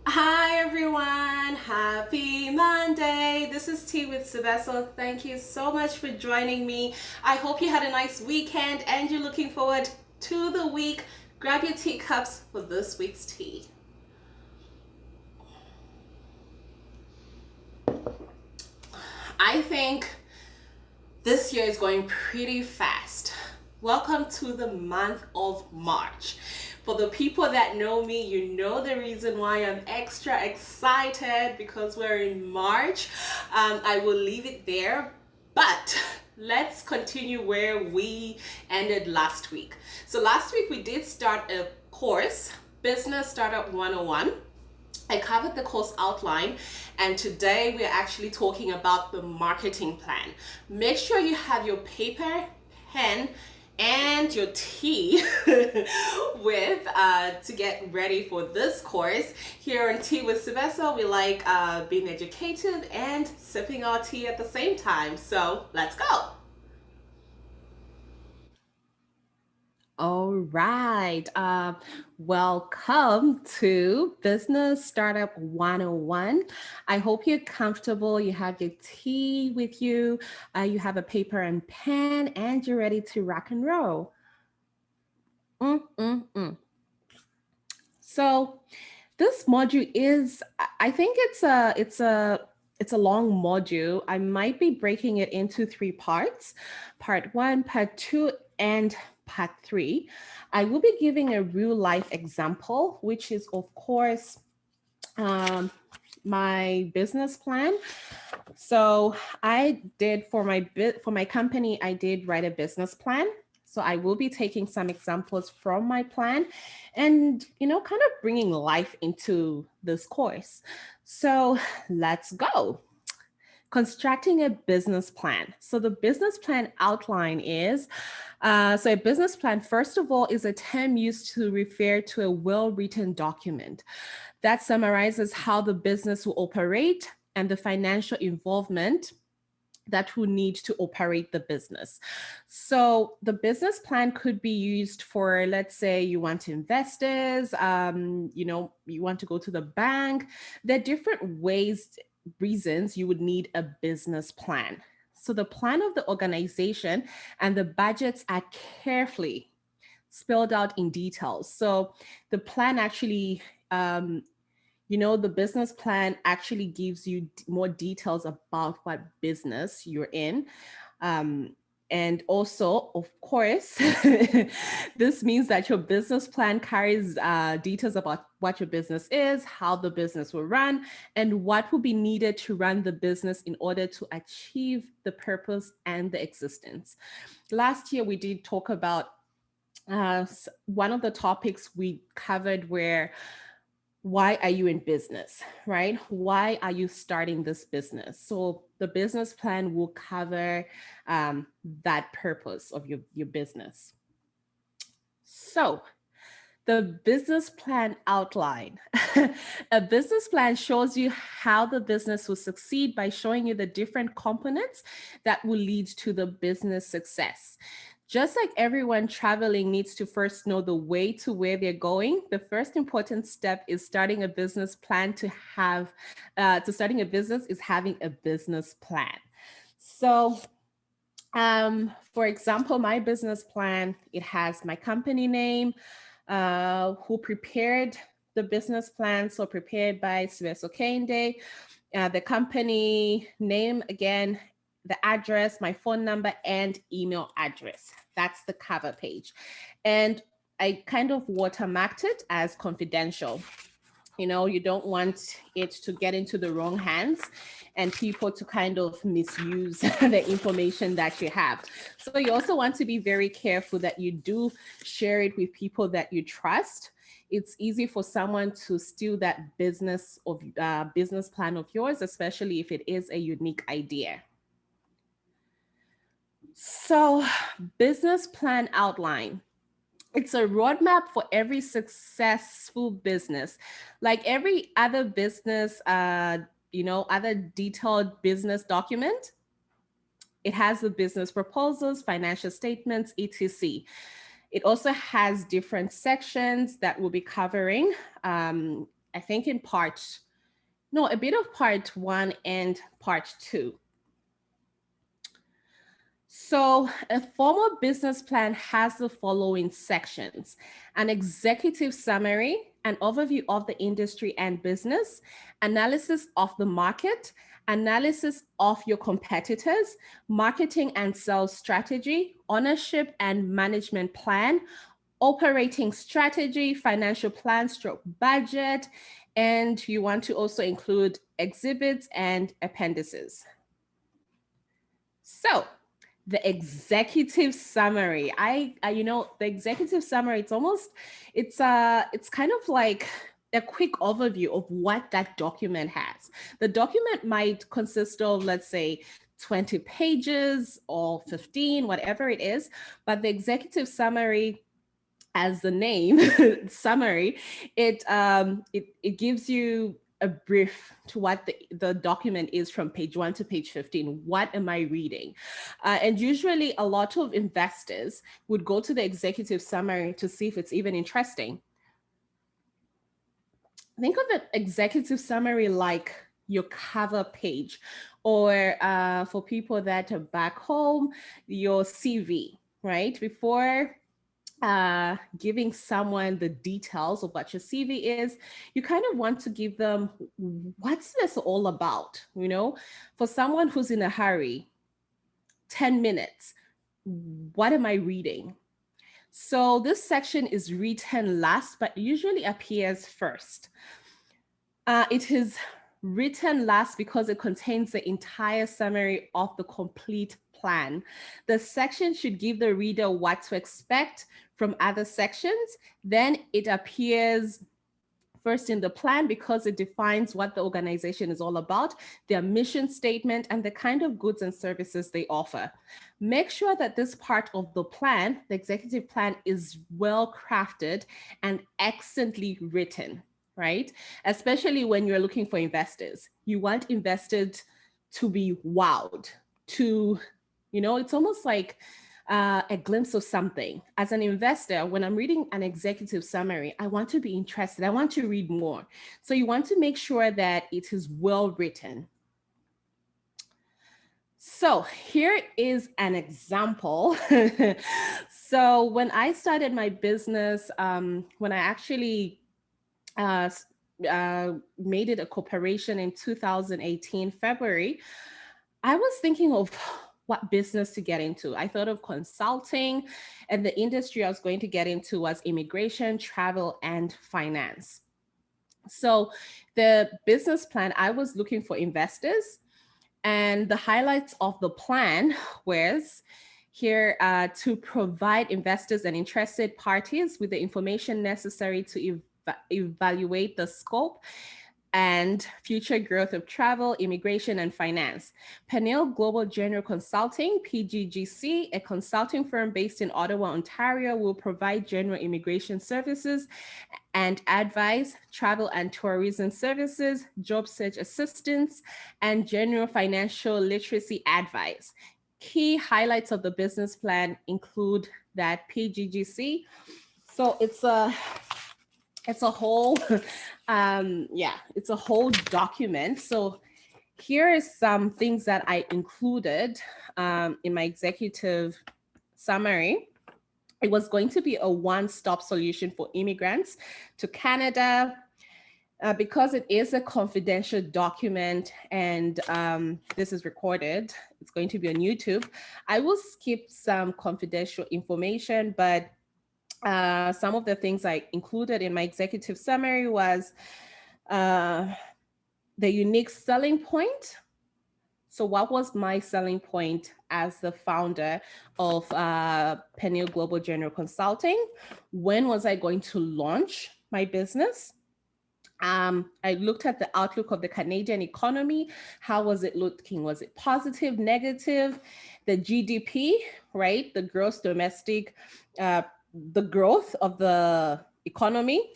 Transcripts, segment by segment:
Hi everyone, happy Monday. This is Tea with Sebeso. Thank you so much for joining me. I hope you had a nice weekend and you're looking forward to the week. Grab your teacups for this week's tea. I think this year is going pretty fast. Welcome to the month of March. For the people that know me, you know the reason why I'm extra excited because we're in March. I will leave it there, but let's continue where we ended last week. So last week we did start a course, Business Startup 101. I covered the course outline, and today we're actually talking about the marketing plan. Make sure you have your paper, pen, and your tea with to get ready for this course. Here on Tea with Sebeso, we like being educated and sipping our tea at the same time. So let's go. All right. Welcome to Business Startup 101. I hope you're comfortable. You have your tea with you, you have a paper and pen, and you're ready to rock and roll. Mm-mm-mm. So, this module is, I think it's a long module. I might be breaking it into three parts: part one, part two, and part three. I will be giving a real life example, which is, of course, um, my business plan. So I did for my company, I did write a business plan. So I will be taking some examples from my plan and, kind of bringing life into this course. So let's go. Constructing a business plan. So the business plan outline is, so a business plan, first of all, is a term used to refer to a well-written document that summarizes how the business will operate and the financial involvement that will need to operate the business. So the business plan could be used for, let's say you want investors, you want to go to the bank. There are different ways, reasons you would need a business plan. So the plan of the organization and the budgets are carefully spelled out in details. So the plan actually, the business plan actually gives you more details about what business you're in. And also, of course, this means that your business plan carries details about what your business is, how the business will run, and what will be needed to run the business in order to achieve the purpose and the existence. Last year, we did talk about one of the topics we covered where why are you in business, right? Why are you starting this business? So the business plan will cover that purpose of your business. So the business plan outline. A business plan shows you how the business will succeed by showing you the different components that will lead to the business success. Just like everyone traveling needs to first know the way to where they're going, the first important step is starting a business plan to starting a business is having a business plan. So, for example, my business plan, it has my company name, who prepared the business plan, so prepared by Sylvester Kende, the company name again, the address, my phone number, and email address. That's the cover page. And I kind of watermarked it as confidential. You don't want it to get into the wrong hands and people to kind of misuse the information that you have. So you also want to be very careful that you do share it with people that you trust. It's easy for someone to steal that business plan of yours, especially if it is a unique idea. So, business plan outline. It's a roadmap for every successful business. Like every other business, other detailed business document, it has the business proposals, financial statements, etc. It also has different sections that we'll be covering, I think in a bit of part 1 and part 2. So a formal business plan has the following sections: an executive summary, an overview of the industry and business, analysis of the market, analysis of your competitors, marketing and sales strategy, ownership and management plan, operating strategy, financial plan stroke budget, and you want to also include exhibits and appendices. So the executive summary, the executive summary, it's kind of like a quick overview of what that document has. The document might consist of, let's say, 20 pages or 15, whatever it is, but the executive summary, as the name summary, it gives you a brief to what the document is from page 1 to page 15. What am I reading? And usually a lot of investors would go to the executive summary to see if it's even interesting. Think of an executive summary like your cover page, or for people that are back home, your CV, right? Before giving someone the details of what your CV is, you kind of want to give them, what's this all about? For someone who's in a hurry, 10 minutes, what am I reading? So this section is written last, but usually appears first. It is written last because it contains the entire summary of the complete plan. The section should give the reader what to expect from other sections. Then it appears first in the plan because it defines what the organization is all about, their mission statement, and the kind of goods and services they offer. Make sure that this part of the plan, the executive plan, is well crafted and excellently written, right? Especially when you're looking for investors. You want investors to be wowed, it's almost like a glimpse of something. As an investor, when I'm reading an executive summary, I want to be interested. I want to read more. So you want to make sure that it is well written. So here is an example. So when I started my business, when I actually made it a corporation in 2018, February, I was thinking of what business to get into. I thought of consulting, and the industry I was going to get into was immigration, travel, and finance. So the business plan, I was looking for investors, and the highlights of the plan was here to provide investors and interested parties with the information necessary to evaluate the scope and future growth of travel, immigration, and finance. Peniel Global General Consulting, PGGC, a consulting firm based in Ottawa, Ontario, will provide general immigration services and advice, travel and tourism services, job search assistance, and general financial literacy advice. Key highlights of the business plan include that PGGC. So it's a whole it's a whole document. So here is some things that I included in my executive summary. It was going to be a one-stop solution for immigrants to Canada. Because it is a confidential document and this is recorded, it's going to be on YouTube. I will skip some confidential information, but some of the things I included in my executive summary was the unique selling point. So what was my selling point as the founder of Peniel Global General Consulting? When was I going to launch my business? I looked at the outlook of the Canadian economy. How was it looking? Was it positive, negative? The GDP, right? The gross domestic, the growth of the economy.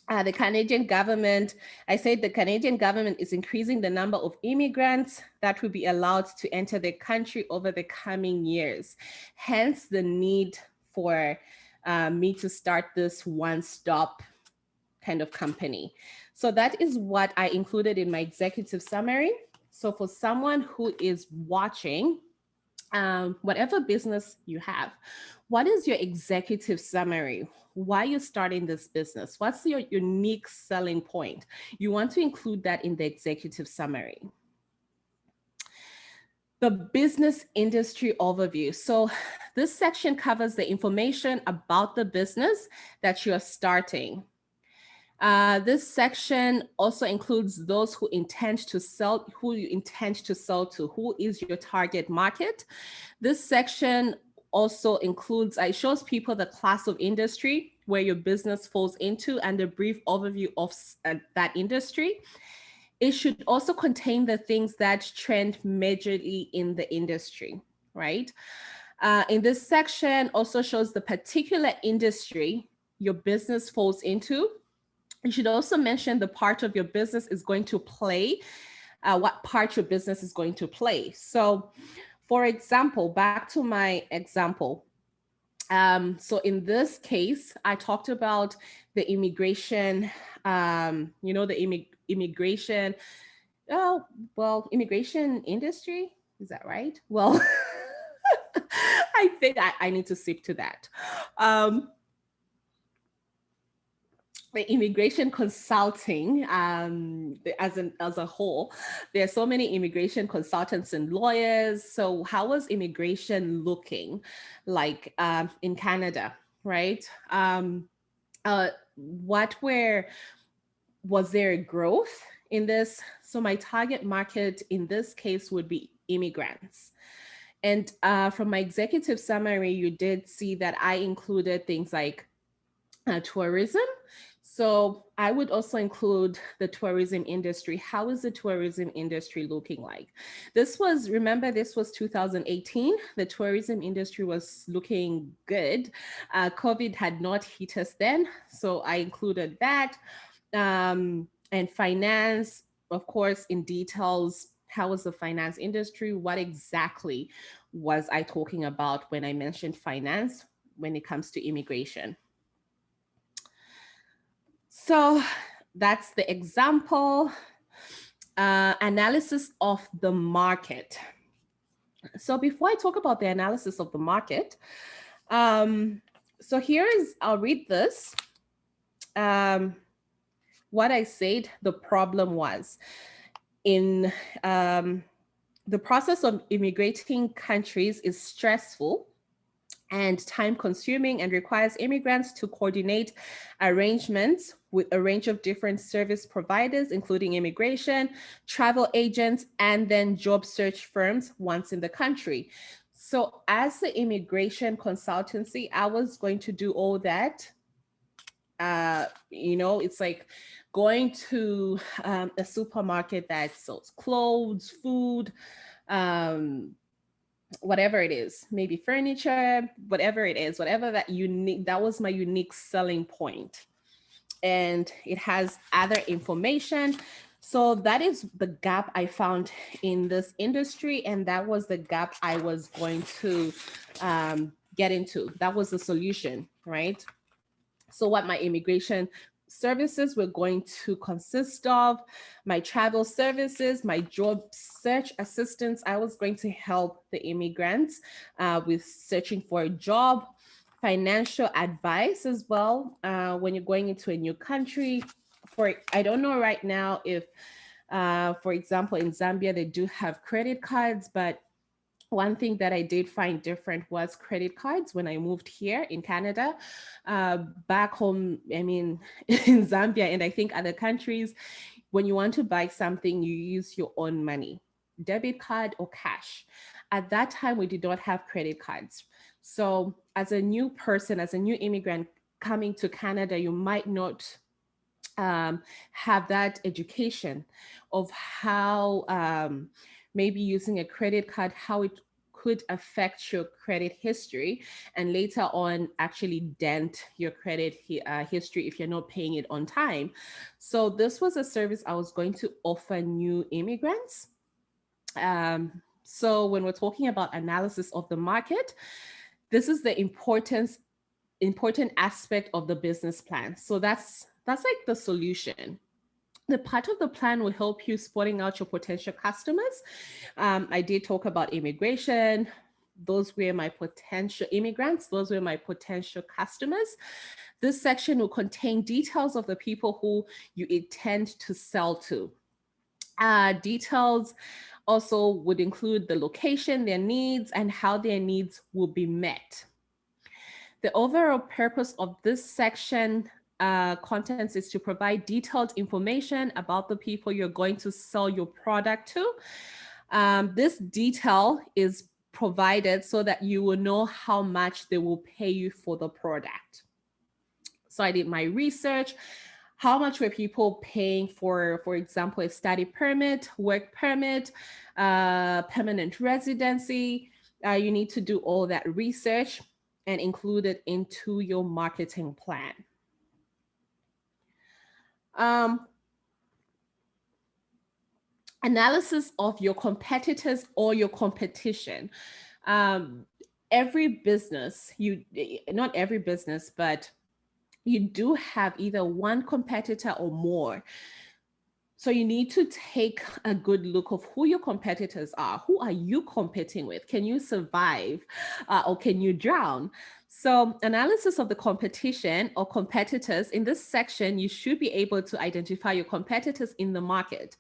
The Canadian government, I said the Canadian government is increasing the number of immigrants that will be allowed to enter the country over the coming years. Hence the need for me to start this one-stop kind of company. So that is what I included in my executive summary. So for someone who is watching, whatever business you have, what is your executive summary? Why are you starting this business? What's your unique selling point? You want to include that in the executive summary. The business industry overview. So this section covers the information about the business that you're starting. This section also includes those who intend to sell, who you intend to sell to, who is your target market. This section also includes, it shows people the class of industry where your business falls into and a brief overview of that industry. It should also contain the things that trend majorly in the industry, right? In this section also shows the particular industry your business falls into. You should also mention the part of your business is going to play, what part your business is going to play. So, for example, back to my example. So in this case, I talked about the immigration, the immigration, oh, well, immigration industry. Is that right? Well, I think I need to sip to that. The immigration consulting as a whole, there are so many immigration consultants and lawyers. So how was immigration looking like in Canada, right? What was there a growth in this? So my target market in this case would be immigrants. And from my executive summary, you did see that I included things like tourism. So I would also include the tourism industry. How is the tourism industry looking like? Remember, this was 2018. The tourism industry was looking good. COVID had not hit us then. So I included that. And finance, of course, in details. How was the finance industry? What exactly was I talking about when I mentioned finance when it comes to immigration? So that's the example. Analysis of the market. So before I talk about the analysis of the market, so I'll read this. What I said the problem was in the process of immigrating countries is stressful and time consuming and requires immigrants to coordinate arrangements with a range of different service providers, including immigration, travel agents, and then job search firms once in the country. So as the immigration consultancy, I was going to do all that. It's like going to a supermarket that sells clothes, food, whatever it is, maybe furniture, whatever it is, whatever that was my unique selling point. And it has other information. So that is the gap I found in this industry. And that was the gap I was going to get into. That was the solution, right? So what my immigration services were going to consist of, my travel services, my job search assistance. I was going to help the immigrants with searching for a job, financial advice as well when you're going into a new country. I don't know right now if, for example, in Zambia, they do have credit cards, but one thing that I did find different was credit cards when I moved here in Canada. Back home, I mean, in Zambia and I think other countries, when you want to buy something, you use your own money, debit card or cash. At that time, we did not have credit cards. So as a new person, as a new immigrant coming to Canada, you might not have that education of how maybe using a credit card, how it could affect your credit history and later on actually dent your credit history if you're not paying it on time. So this was a service I was going to offer new immigrants. So when we're talking about analysis of the market, this is the importance important aspect of the business plan. So that's like the solution. The part of the plan will help you spotting out your potential customers. I did talk about immigration. Those were my potential immigrants. Those were my potential customers. This section will contain details of the people who you intend to sell to. Details also would include the location, their needs, and how their needs will be met. The overall purpose of this section contents is to provide detailed information about the people you're going to sell your product to. This detail is provided so that you will know how much they will pay you for the product. So I did my research. How much were people paying for example, a study permit, work permit, permanent residency? You need to do all that research and include it into your marketing plan. Analysis of your competitors or your competition. Every business, not every business, but you do have either one competitor or more. So you need to take a good look of who your competitors are. Who are you competing with? Can you survive or can you drown? So analysis of the competition or competitors. In this section, you should be able to identify your competitors in the market,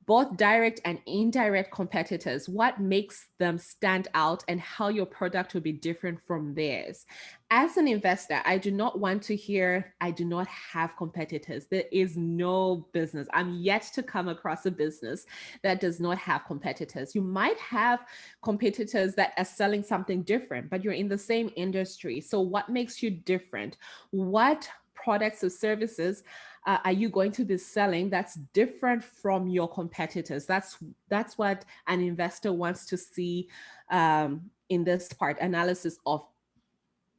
both direct and indirect competitors, what makes them stand out and how your product will be different from theirs. As an investor, I do not want to hear, I do not have competitors. There is no business. I'm yet to come across a business that does not have competitors. You might have competitors that are selling something different, but you're in the same industry. So what makes you different? What products or services are you going to be selling that's different from your competitors? That's what an investor wants to see in this part, analysis of,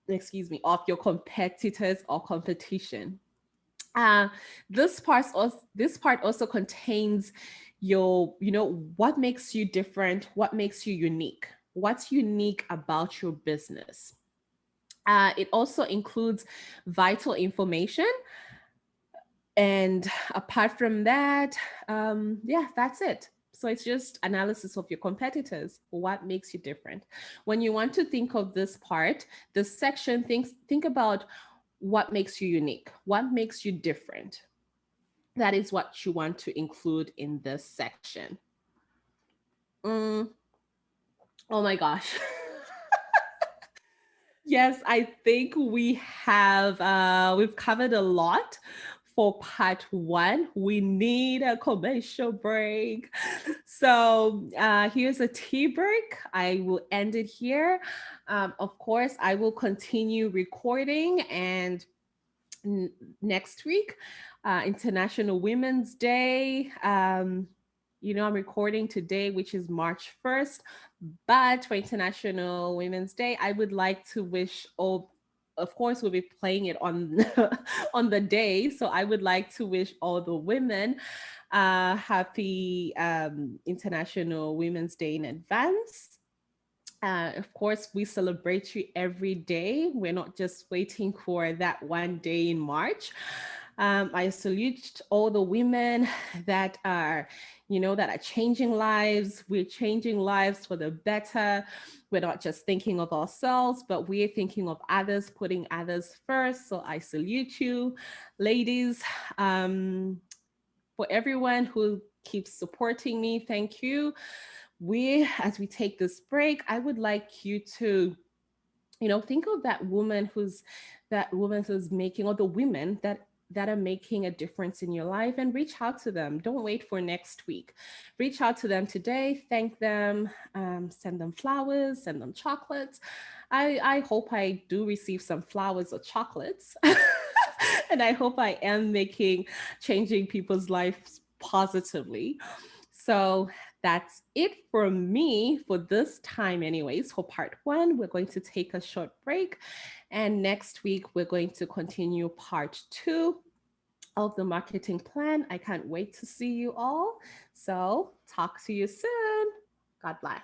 of your competitors or competition. This part also contains your, what makes you different, what makes you unique, what's unique about your business. It also includes vital information. And apart from that, that's it. So it's just analysis of your competitors. What makes you different? When you want to think of this part, this section, think about what makes you unique, what makes you different. That is what you want to include in this section. Oh my gosh. Yes, I think we've covered a lot for part one. We need a commercial break. So here's a tea break. I will end it here. Of course, I will continue recording, and next week, International Women's Day. I'm recording today, which is March 1st, but for International Women's Day, I would like to wish all, of course, we'll be playing it on on the day. So I would like to wish all the women happy International Women's Day in advance. Of course, we celebrate you every day. We're not just waiting for that one day in March. I salute all the women that are, that are changing lives. We're changing lives for the better. We're not just thinking of ourselves, but we're thinking of others, putting others first. So I salute you, ladies. For everyone who keeps supporting me, thank you. As we take this break, I would like you to, think of that woman who's making, or the women that are making a difference in your life, and reach out to them. Don't wait for next week. Reach out to them today, thank them, send them flowers, send them chocolates. I hope I do receive some flowers or chocolates. And I hope I am changing people's lives positively. So that's it for me for this time anyways. For part one, we're going to take a short break. And next week, we're going to continue part two of the marketing plan. I can't wait to see you all. So talk to you soon. God bless.